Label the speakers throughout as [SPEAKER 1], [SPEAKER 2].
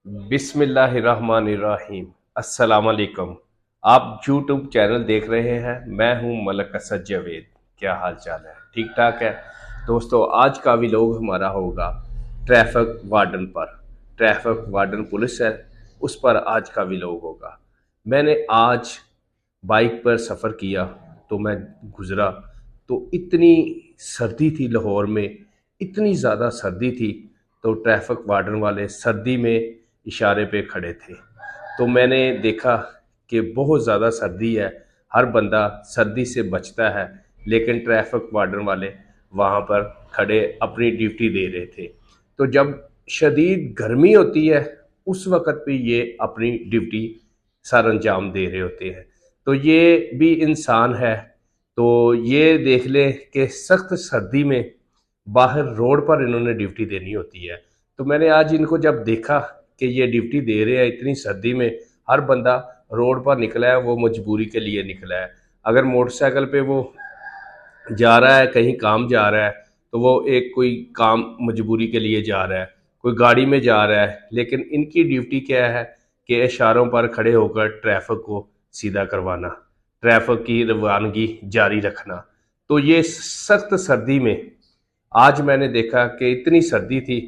[SPEAKER 1] बिस्मिल्लाहिर्रहमानिर्रहीम। अस्सलाम वालेकुम। आप यूट्यूब चैनल देख रहे हैं। मैं हूं मलक असद जावेद। क्या हाल चाल है? ठीक ठाक है दोस्तों। आज का व्लॉग हमारा होगा ट्रैफिक वार्डन पर। ट्रैफिक वार्डन पुलिस है, उस पर आज का व्लॉग होगा। मैंने आज बाइक पर सफ़र किया तो मैं गुज़रा तो इतनी सर्दी थी लाहौर में, इतनी ज़्यादा सर्दी थी। तो ट्रैफिक वार्डन वाले सर्दी में इशारे पे खड़े थे। तो मैंने देखा कि बहुत ज़्यादा सर्दी है, हर बंदा सर्दी से बचता है, लेकिन ट्रैफिक वार्डन वाले वहाँ पर खड़े अपनी ड्यूटी दे रहे थे। तो जब शदीद गर्मी होती है उस वक़्त भी ये अपनी ड्यूटी सर अंजाम दे रहे होते हैं। तो ये भी इंसान है। तो ये देख लें कि सख्त सर्दी में बाहर रोड पर इन्होंने ड्यूटी देनी होती है। तो मैंने आज इनको जब देखा कि ये ड्यूटी दे रहे हैं इतनी सर्दी में, हर बंदा रोड पर निकला है, वो मजबूरी के लिए निकला है। अगर मोटरसाइकिल पे वो जा रहा है, कहीं काम जा रहा है, तो वो एक कोई काम मजबूरी के लिए जा रहा है, कोई गाड़ी में जा रहा है। लेकिन इनकी ड्यूटी क्या है कि इशारों पर खड़े होकर ट्रैफिक को सीधा करवाना, ट्रैफिक की रवानगी जारी रखना। तो ये सख्त सर्दी में आज मैंने देखा कि इतनी सर्दी थी,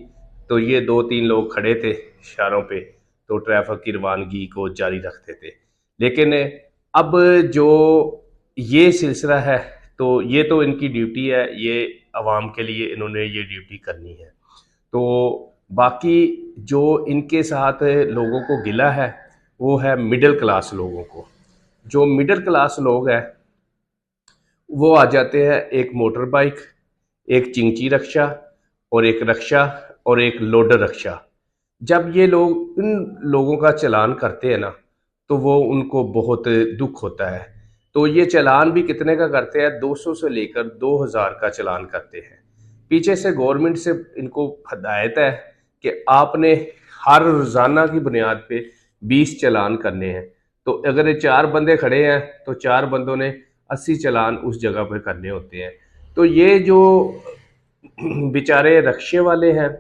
[SPEAKER 1] तो ये दो तीन लोग खड़े थे इशारों पे, तो ट्रैफिक की रवानगी को जारी रखते थे। लेकिन अब जो ये सिलसिला है, तो ये तो इनकी ड्यूटी है, ये आवाम के लिए इन्होंने ये ड्यूटी करनी है। तो बाकी जो इनके साथ लोगों को गिला है वो है मिडिल क्लास लोगों को। जो मिडिल क्लास लोग हैं वो आ जाते हैं एक मोटर बाइक, एक चिंची रक्षा और एक रक्षा और एक लोडर रक्षा। जब ये लोग इन लोगों का चालान करते हैं ना, तो वो उनको बहुत दुख होता है। तो ये चालान भी कितने का करते हैं? 200 से लेकर 2000 का चालान करते हैं। पीछे से गवर्नमेंट से इनको हदायत है कि आपने हर रोज़ाना की बुनियाद पे 20 चालान करने हैं। तो अगर ये 4 बंदे खड़े हैं तो 4 बंदों ने 80 चालान उस जगह पे करने होते हैं। तो ये जो बेचारे रक्शे वाले हैं,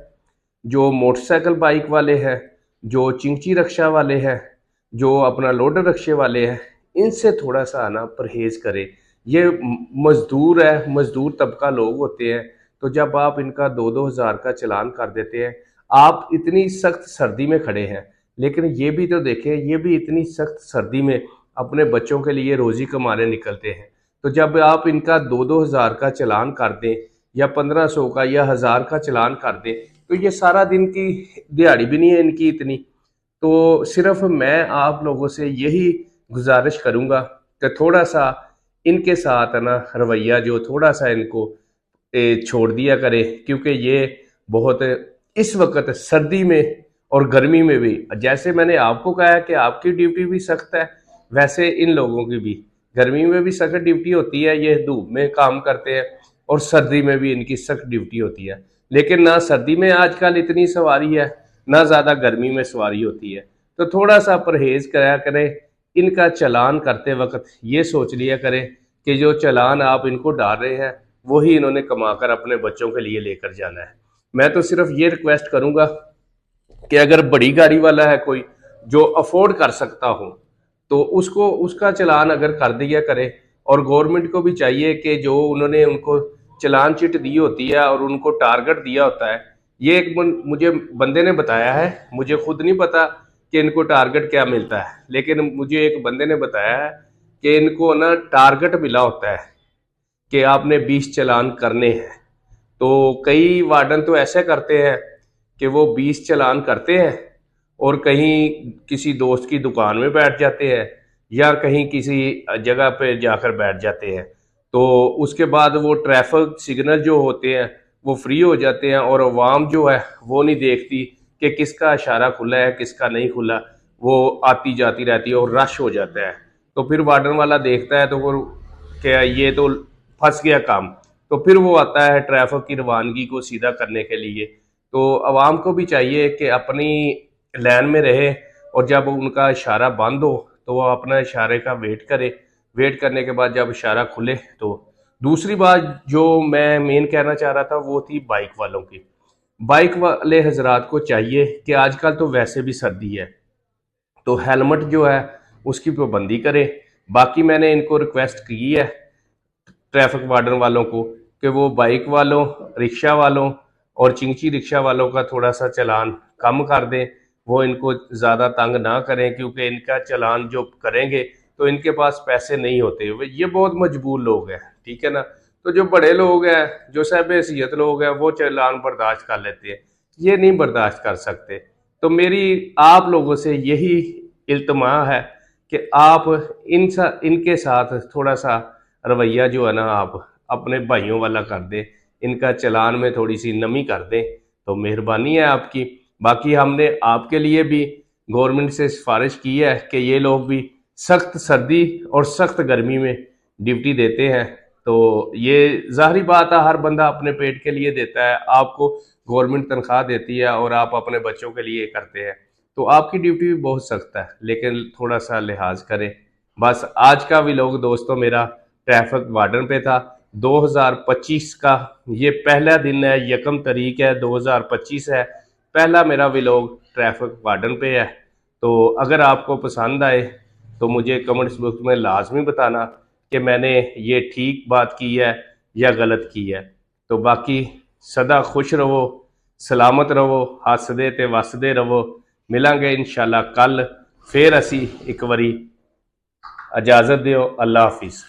[SPEAKER 1] जो मोटरसाइकिल बाइक वाले हैं, जो चिंची रक्षा वाले हैं, जो अपना लोडर रक्षे वाले हैं, इनसे थोड़ा सा ना परहेज करें। ये मजदूर है, मजदूर तबका लोग होते हैं। तो जब आप इनका 2-2 हज़ार का चालान कर देते हैं, आप इतनी सख्त सर्दी में खड़े हैं, लेकिन ये भी तो देखें, ये भी इतनी सख्त सर्दी में अपने बच्चों के लिए रोज़ी कमाने निकलते हैं। तो जब आप इनका 2-2 हज़ार का चालान कर दें या 1500 का या 1000 का चालान कर दें, तो ये सारा दिन की दिहाड़ी भी नहीं है इनकी इतनी। तो सिर्फ मैं आप लोगों से यही गुजारिश करूंगा कि थोड़ा सा इनके साथ है ना रवैया जो थोड़ा सा इनको छोड़ दिया करें, क्योंकि ये बहुत इस वक्त सर्दी में और गर्मी में भी, जैसे मैंने आपको कहा है कि आपकी ड्यूटी भी सख्त है, वैसे इन लोगों की भी गर्मी में भी सख्त ड्यूटी होती है। ये धूप में काम करते हैं और सर्दी में भी इनकी सख्त ड्यूटी होती है। लेकिन ना सर्दी में आजकल इतनी सवारी है, ना ज़्यादा गर्मी में सवारी होती है। तो थोड़ा सा परहेज कराया करें। इनका चालान करते वक्त ये सोच लिया करें कि जो चालान आप इनको डाल रहे हैं वही इन्होंने कमाकर अपने बच्चों के लिए लेकर जाना है। मैं तो सिर्फ ये रिक्वेस्ट करूंगा कि अगर बड़ी गाड़ी वाला है कोई जो अफोर्ड कर सकता हो, तो उसको उसका चालान अगर कर दिया करे। और गवर्नमेंट को भी चाहिए कि जो उन्होंने उनको चालान चिट दी होती है और उनको टारगेट दिया होता है, ये एक मुझे बंदे ने बताया है, मुझे खुद नहीं पता कि इनको टारगेट क्या मिलता है, लेकिन मुझे एक बंदे ने बताया है कि इनको ना टारगेट मिला होता है कि आपने 20 चालान करने हैं। तो कई वार्डन तो ऐसे करते हैं कि वो 20 चालान करते हैं और कहीं किसी दोस्त की दुकान में बैठ जाते हैं या कहीं किसी जगह पे जाकर बैठ जाते हैं। तो उसके बाद वो ट्रैफिक सिग्नल जो होते हैं वो फ्री हो जाते हैं और अवाम जो है वो नहीं देखती कि किसका इशारा खुला है किसका नहीं खुला, वो आती जाती रहती है और रश हो जाता है। तो फिर वार्डन वाला देखता है तो वो क्या, ये तो फंस गया काम। तो फिर वो आता है ट्रैफिक की रवानगी को सीधा करने के लिए। तो अवाम को भी चाहिए कि अपनी लाइन में रहे और जब उनका इशारा बंद हो तो वो अपना इशारे का वेट करे। वेट करने के बाद जब इशारा खुले तो दूसरी बात जो मैं मेन कहना चाह रहा था वो थी बाइक वालों की। बाइक वाले हजरात को चाहिए कि आजकल तो वैसे भी सर्दी है, तो हेलमेट जो है उसकी पाबंदी करें। बाकी मैंने इनको रिक्वेस्ट की है ट्रैफिक वार्डन वालों को कि वो बाइक वालों, रिक्शा वालों और चिंची रिक्शा वालों का थोड़ा सा चालान कम कर दें। वो इनको ज़्यादा तंग ना करें, क्योंकि इनका चालान जो करेंगे तो इनके पास पैसे नहीं होते, ये बहुत मजबूर लोग हैं, ठीक है ना। तो जो बड़े लोग हैं, जो साहब हैसियत लोग हैं, वो चालान बर्दाश्त कर लेते हैं, ये नहीं बर्दाश्त कर सकते। तो मेरी आप लोगों से यही इल्तमा है कि आप इनके साथ थोड़ा सा रवैया जो है ना आप अपने भाइयों वाला कर दें, इनका चालान में थोड़ी सी नमी कर दें, तो मेहरबानी है आपकी। बाकी हमने आपके लिए भी गवर्नमेंट से सिफारिश की है कि ये लोग भी सख्त सर्दी और सख्त गर्मी में ड्यूटी देते हैं। तो ये ज़ाहरी बात है, हर बंदा अपने पेट के लिए देता है, आपको गवर्नमेंट तनख्वाह देती है और आप अपने बच्चों के लिए करते हैं, तो आपकी ड्यूटी भी बहुत सख्त है, लेकिन थोड़ा सा लिहाज करें। बस आज का व्लॉग दोस्तों मेरा ट्रैफिक वार्डन पे था। 2025 का ये पहला दिन है, यकम तारीख है, 2025 है, पहला मेरा व्लॉग ट्रैफिक वार्डन पे है। तो अगर आपको पसंद आए तो मुझे कमेंट्स बॉक्स में लाजमी बताना कि मैंने ये ठीक बात की है या गलत की है। तो बाकी सदा खुश रहो, सलामत रहो, हसदे ते वसदे रहो। मिलांगे इंशाल्लाह कल, फिर असी एक बारी इजाजत दियो। अल्लाह हाफिज।